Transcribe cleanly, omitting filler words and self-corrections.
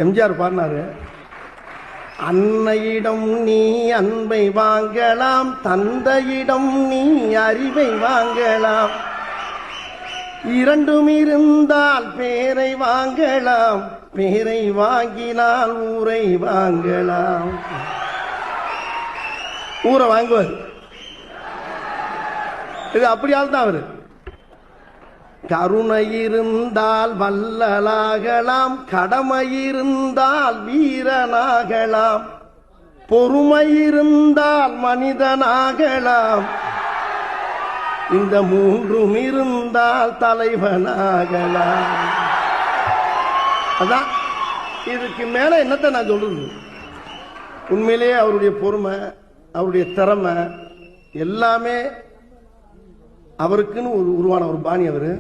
எம்ஜிஆர் பாடினாரு, அன்னையிடம் நீ அன்பை வாங்கலாம், தந்தையிடம் நீ அறிவை வாங்கலாம், இரண்டும் இருந்தால் பேரை வாங்கலாம், பேரை வாங்கினால் ஊரை வாங்கலாம். ஊரை வாங்குவார். இது அப்படியால் தான் அவரு. கருணை இருந்தால் வல்லலாகலாம், கடமை இருந்தால் வீரனாகலாம், பொறுமை இருந்தால் மனிதனாகலாம், இந்த மூன்றும் இருந்தால் தலைவனாகலாம். அதான் இதுக்கு மேல என்னத்தை நான் சொல்றது. உண்மையிலேயே அவருடைய பொறுமை, அவருடைய திறமை எல்லாமே அவருக்குன்னு உருவான ஒரு பாணி அவரு.